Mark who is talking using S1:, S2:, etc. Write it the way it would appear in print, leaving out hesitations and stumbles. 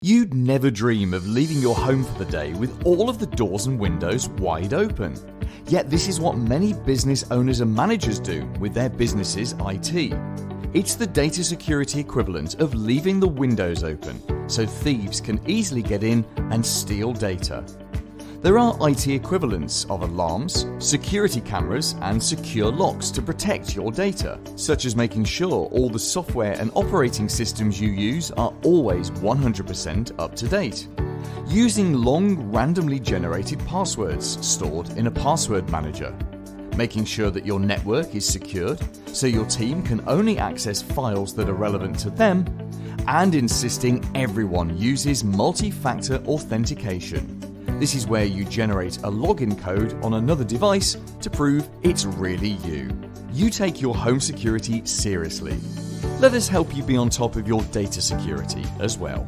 S1: You'd never dream of leaving your home for the day with all of the doors and windows wide open. Yet this is what many business owners and managers do with their business's IT. It's the data security equivalent of leaving the windows open so thieves can easily get in and steal data. There are IT equivalents of alarms, security cameras, and secure locks to protect your data, such as making sure all the software and operating systems you use are always 100% up to date. Using long, randomly generated passwords stored in a password manager. Making sure that your network is secured so your team can only access files that are relevant to them, and insisting everyone uses multi-factor authentication. This is where you generate a login code on another device to prove it's really you. You take your home security seriously. Let us help you be on top of your data security as well.